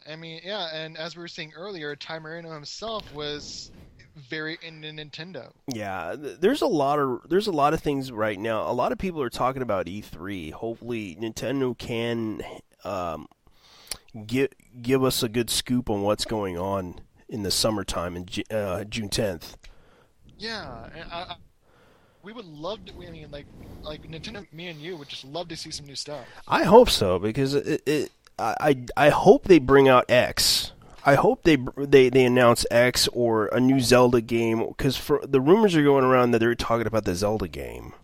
I mean, yeah, and as we were saying earlier, Ty Marino himself was very into Nintendo. Yeah, there's a lot of things right now. A lot of people are talking about E3. Hopefully, Nintendo can um, give give us a good scoop on what's going on in the summertime in June 10th. Yeah, and we would love to. I mean, like Nintendo, me and you would just love to see some new stuff. I hope so because I hope they bring out X. I hope they announce X or a new Zelda game because for the rumors are going around that they're talking about the Zelda game.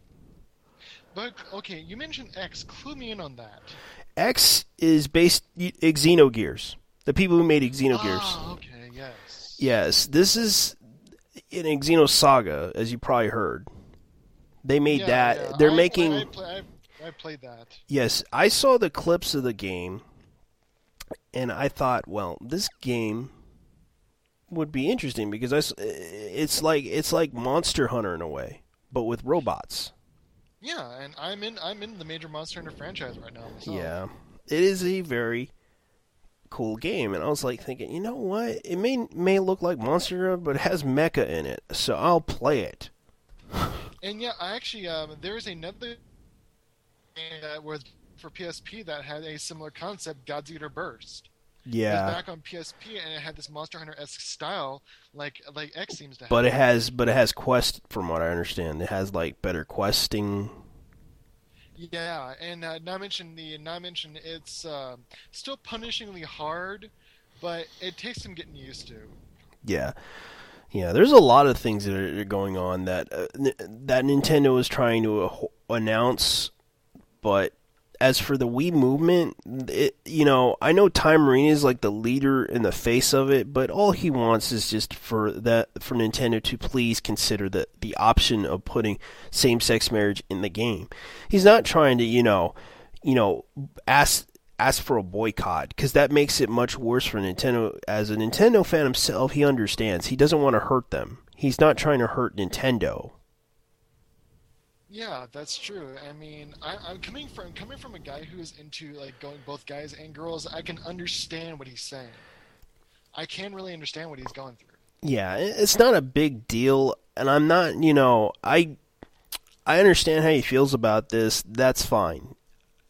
But okay, you mentioned X. Clue me in on that. X is based Xenogears. The people who made Xenogears. Ah, okay, yes. Yes, this is an Xenosaga, as you probably heard. They made Yeah, yeah. that. They're making. I played that. Yes, I saw the clips of the game, and I thought, well, this game would be interesting because it's like Monster Hunter in a way, but with robots. Yeah, and I'm in the major Monster Hunter franchise right now myself. Yeah, it is a very cool game, and I was like thinking, you know what? It may look like Monster Hunter, but it has mecha in it, so I'll play it. And yeah, I actually there is another game that was for PSP that had a similar concept, God's Eater Burst. It was Yeah, back on PSP and it had this Monster Hunter-esque style, like X seems to but have. it has quest from what I understand. It has like better questing. Yeah, and not mention it's still punishingly hard, but it takes some getting used to. Yeah, yeah. There's a lot of things that are going on that Nintendo is trying to announce, but as for the Wii movement, I know Time Marine is like the leader and the face of it, but all he wants is just for Nintendo to please consider the option of putting same-sex marriage in the game. He's not trying to, you know, ask for a boycott because that makes it much worse for Nintendo. As a Nintendo fan himself, he understands. He doesn't want to hurt them. He's not trying to hurt Nintendo. Yeah, that's true. I mean, I'm coming from a guy who is into like going both guys and girls. I can understand what he's saying. I can really understand what he's going through. Yeah, it's not a big deal, and I'm not, I understand how he feels about this. That's fine.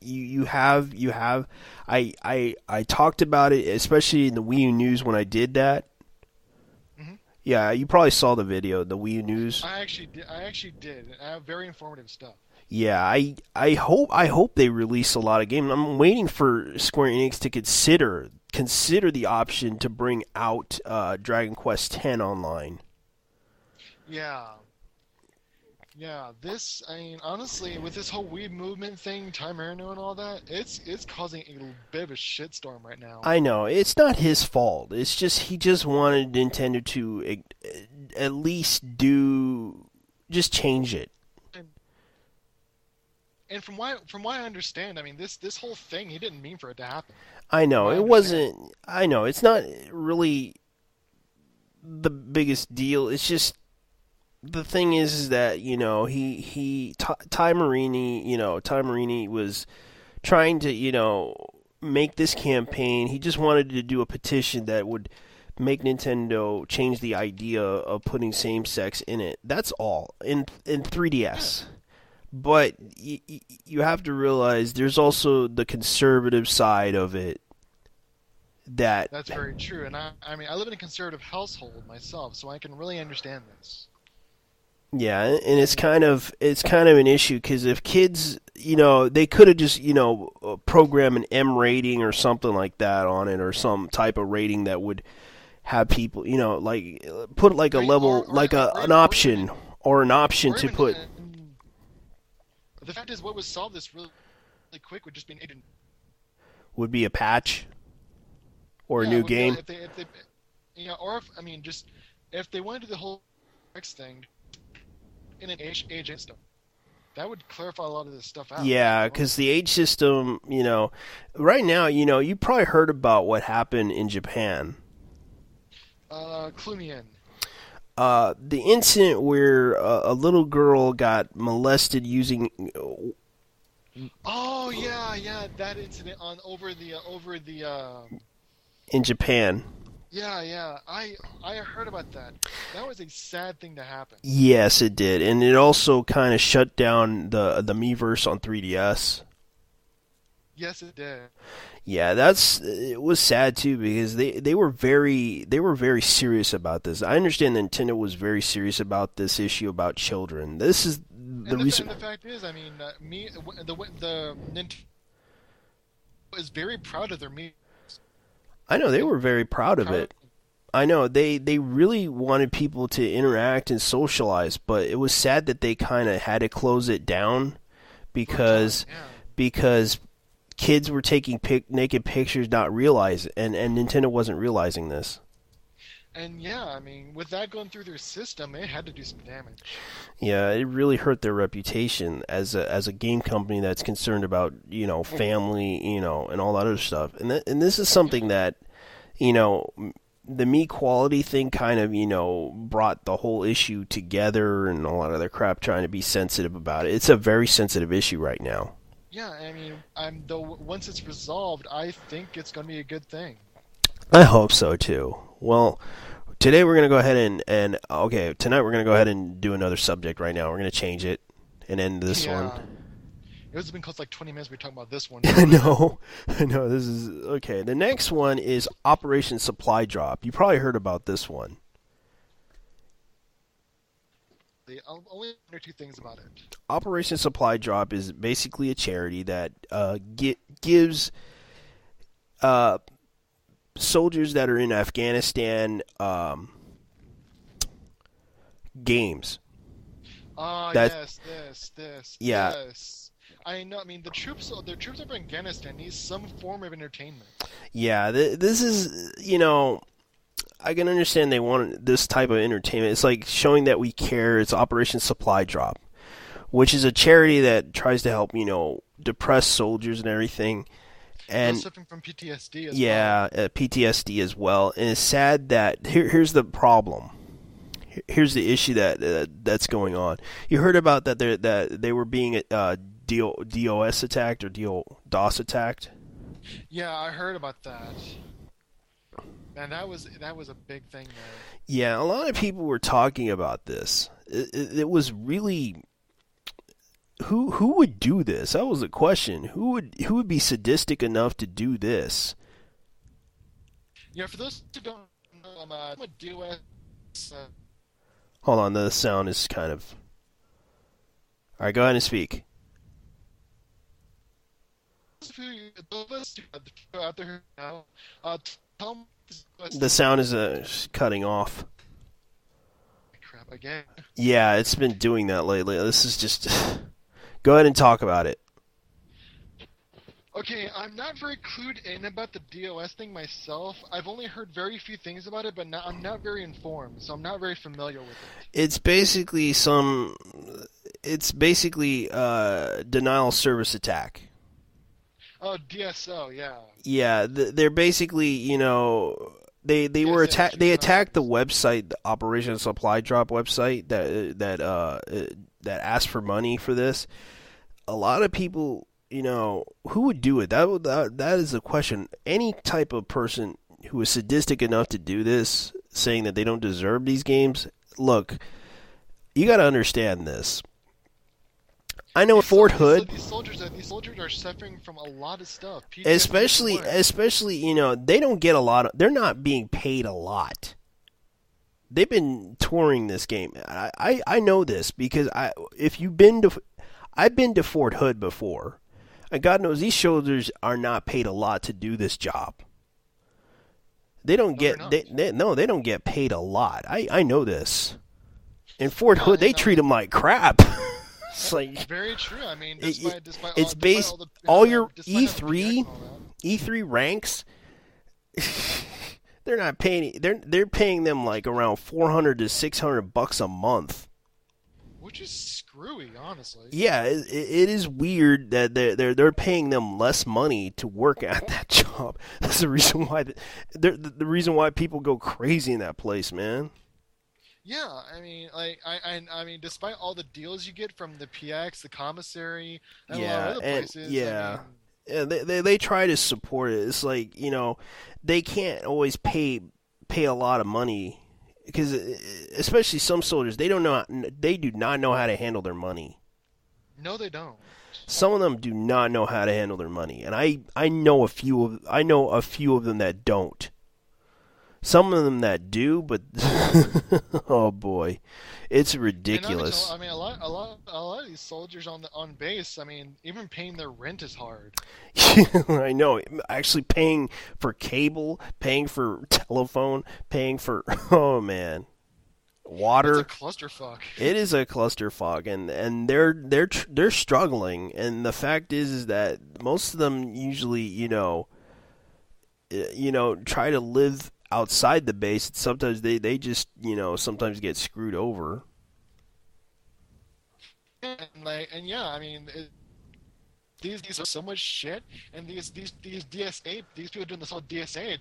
You have I talked about it, especially in the Wii U news when I did that. Hmm. Yeah, you probably saw the video, the Wii U news. I actually did. Very informative stuff. Yeah, I hope they release a lot of games. I'm waiting for Square Enix to consider the option to bring out Dragon Quest X online. Yeah, yeah. I mean, honestly, with this whole weed movement thing, Time Arno and all that, it's causing a bit of a shitstorm right now. I know it's not his fault. It's just he just wanted Nintendo to at least just change it. And, and from what I understand, I mean, this whole thing, he didn't mean for it to happen. I From know what I it understand. wasn't. I know it's not really the biggest deal. It's just the thing is that Ty Marini, Ty Marini was trying to make this campaign. He just wanted to do a petition that would make Nintendo change the idea of putting same sex in it. That's all in Yeah, 3DS. But you have to realize there's also the conservative side of it that that's very true. And I mean, I live in a conservative household myself, so I can really understand this. yeah, and it's And kind of an issue because if kids, they could have just program an M rating or something like that on it, or some type of rating that would have people, like put like a or level, like an option or to even put the fact is, what would solve this really quick would just be an agent. would be a patch or a Yeah, new it would be like game. if they, or if I mean, just if they want to do the whole X thing in an age system, that would clarify a lot of this stuff out Yeah, as well. because the age system, right now, you probably heard about what happened in Japan. Clue me in. The incident where a little girl got molested using. Oh yeah, yeah, that incident on over the in Japan. Yeah, yeah. I heard about that. That was a sad thing to happen. Yes, it did, and it also kind of shut down the Miiverse on 3DS. Yes, it did. Yeah, it was sad too because they were very serious about this. I understand Nintendo was very serious about this issue about children. This is the reason. And the fact is, I mean, the Nintendo is very proud of their me. I know they were very proud of Proud of it. I know they really wanted people to interact and socialize, but it was sad that they kind of had to close it down for a time. because Yeah. because kids were taking naked pictures, not realize, and Nintendo wasn't realizing this. And yeah, I mean, with that going through their system, it had to do some damage. Yeah, it really hurt their reputation as a game company that's concerned about family, and all that other stuff. And this is something Yeah. that you know the me quality thing kind of brought the whole issue together and all that other crap. Trying to be sensitive about it. It's a very sensitive issue right now. Yeah, I mean, I'm though once it's resolved, I think it's going to be a good thing. I hope so too. Well, today we're gonna go ahead and okay, tonight we're gonna go ahead and do another subject right now. We're gonna change it and end this one. Yeah. It was been close like 20 minutes we talking about this one. I know, I know. This is okay. The next one is Operation Supply Drop. You probably heard about this one. Only one or two things about it. Operation Supply Drop is basically a charity that gives uh, soldiers that are in Afghanistan games. Ah, That yes, this, yeah, yes. I know. I mean, the troops of Afghanistan need some form of entertainment. yeah. This is I can understand they want this type of entertainment. It's like showing that we care. It's Operation Supply Drop, which is a charity that tries to help depressed soldiers and everything. Those And suffering from PTSD as well. yeah, PTSD as well. And it's sad that here's the problem. Here's the issue that's going on. You heard about that they were being DOS attacked or DOS attacked. Yeah, I heard about that. And that was a big thing there. Yeah, a lot of people were talking about this. It was really who would do this? That was the question. Who would be sadistic enough to do this? Yeah, for those who don't know, I'm a DOS. Hold on, the sound is kind of. All right, go ahead and speak. Those of us who are out there now, tell me The sound is cutting off. crap again. Yeah, it's been doing that lately. This is just. Go ahead and talk about it. Okay, I'm not very clued in about the DOS thing myself. I've only heard very few things about it, but I'm not very informed, so I'm not very familiar with it. It's basically denial of service attack. Oh, DSO, yeah. Yeah, they're basically they were Yes, attacked. They attacked the website, the Operation Supply Drop website that asked for money for this. A lot of people, who would do it? That is the question. Any type of person who is sadistic enough to do this, saying that they don't deserve these games. Look, you got to understand this. I know Fort Hood. These soldiers are suffering from a lot of stuff. PTSD Especially, they don't get a lot. They're not being paid a lot. They've been touring this game. I know this because I've been to Fort Hood before, and God knows these soldiers are not paid a lot to do this job. They don't get they don't get paid a lot. I know this. In Fort Hood, they treat them like crap. It's like very true. I mean, it's based all your E3 ranks. They're not paying. They're paying them like around $400 to $600 a month. Which is screwy, honestly. Yeah, it is weird that they're paying them less money to work at that job. That's the reason why the reason why people go crazy in that place, man. Yeah, I mean, like, I mean, despite all the deals you get from the PX, the commissary, and a lot of other places, yeah, Yeah, they try to support it. It's like, they can't always pay a lot of money because especially some soldiers, they do not know how to handle their money. No, they don't. Some of them do not know how to handle their money, and I know a few of them that don't. Some of them that do, but oh boy, it's And not mention, ridiculous. I mean, a lot of these soldiers on base. I mean, even paying their rent is hard. I know. Actually, paying for cable, paying for telephone, paying for oh man, It's a water. clusterfuck. It is a clusterfuck, and they're struggling. And the fact is that most of them usually, try to live outside the base. Sometimes they just sometimes get screwed over. And yeah, I mean, these are so much shit, and these DSA these people doing this whole DSA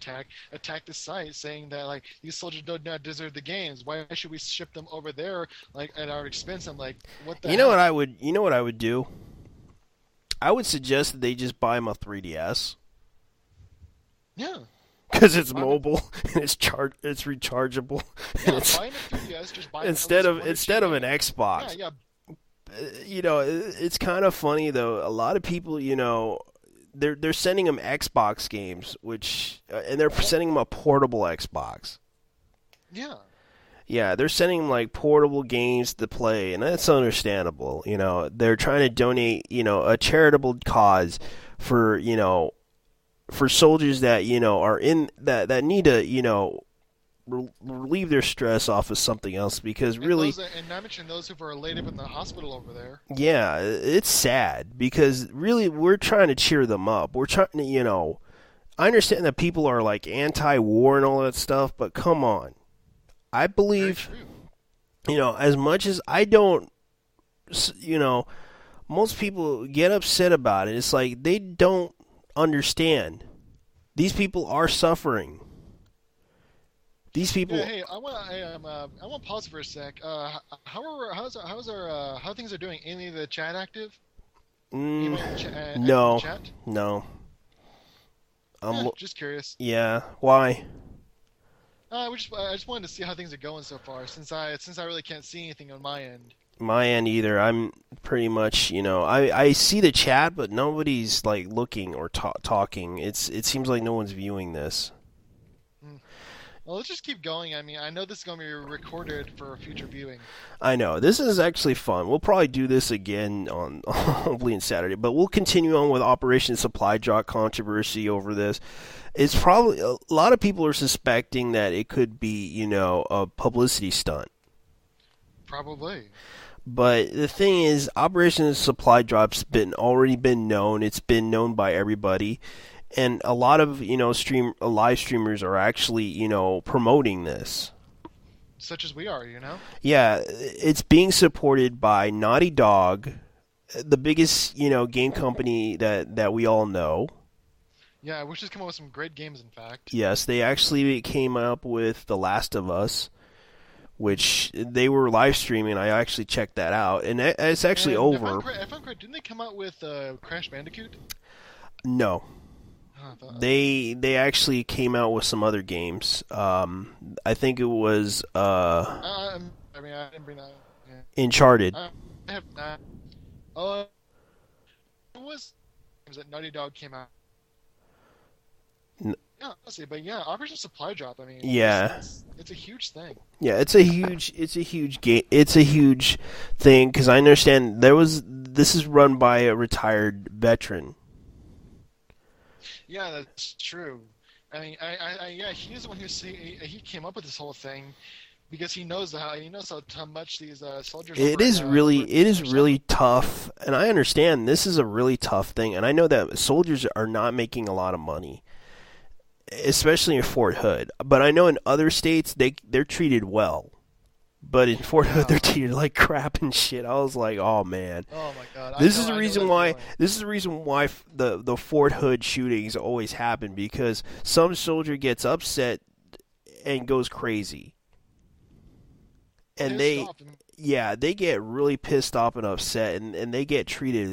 attack the site, saying that like these soldiers do not deserve the games. Why should we ship them over there like at our expense? I'm like, what the hell? You know what I would do? I would suggest that they just buy them a 3DS Yeah, because it's buy 'em mobile and it's rechargeable and yeah, it's buy them a 3DS. Just buy at least one or two instead of an games. Yeah, Xbox. yeah, It's kind of funny though. A lot of people, they're sending them Xbox games, which and they're sending them a portable Xbox. yeah. Yeah, they're sending them like portable games to play, and that's understandable. They're trying to donate, a charitable cause for, for soldiers that, are in that need to, relieve their stress off of something else because And really, not mention those who are laid up in the hospital over there. yeah, it's sad because really we're trying to cheer them up. We're trying to, I understand that people are like anti-war and all that stuff, but come on. I Very believe, true. as much as I don't, you know, most people get upset about it. It's like they don't understand. These people are suffering. These Yeah, people, hey, I want to pause for a sec. How things are doing? Any of the chat active? mm, Anyone active in the no, chat? no. Yeah, I'm, just curious. yeah. Why? I just wanted to see how things are going so far, since I really can't see anything on my end. My end either. I'm pretty much, I see the chat, but nobody's like looking or talking. It seems like no one's viewing this. Hmm. Well, let's just keep going. I mean, I know this is going to be recorded for future viewing. I know this is actually fun. We'll probably do this again on hopefully on Saturday, but we'll continue on with Operation Supply Drop controversy over this. It's probably a lot of people are suspecting that it could be, a publicity stunt. Probably. But the thing is, Operation Supply Drop's been already been known. It's been known by everybody, and a lot of live streamers are actually promoting this. Such as we are, you know? Yeah, it's being supported by Naughty Dog, the biggest game company that we all know. Yeah, which has come up with some great games, in fact. Yes, they actually came up with The Last of Us, which they were live streaming. I actually checked that out, and it's actually And over. if I'm correct, didn't they come out with Crash Bandicoot? No, Oh, I thought, they actually came out with some other games. I think it was I mean, I didn't bring that. Yeah. Uncharted. I have not. Oh, it was that Naughty Dog came out. N- Yeah, honestly, but yeah, Operation Supply Drop. I mean, Yeah, it's a huge thing. yeah, it's a huge game. It's a huge thing because I understand this is run by a retired veteran. Yeah, that's true. I mean, yeah, he's the one he came up with this whole thing because he knows how much these soldiers It is are really suffering. tough, and I understand this is a really tough thing, and I know that soldiers are not making a lot of money, especially in Fort Hood. But I know in other states they're treated well. But in Fort Hood, Yeah. they're treated like crap and shit. I was like, oh man, Oh my God, I know Reason that why feeling. the Fort Hood shootings always happen because some soldier gets upset and goes crazy, and Pissed off. And, they get really pissed off and upset, and they get treated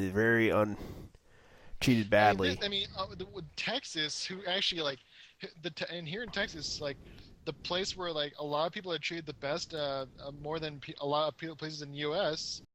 treated I mean, badly. with Texas, who actually like and here in Texas, like the place where like a lot of people are treated the best, more than a lot of places in the U.S.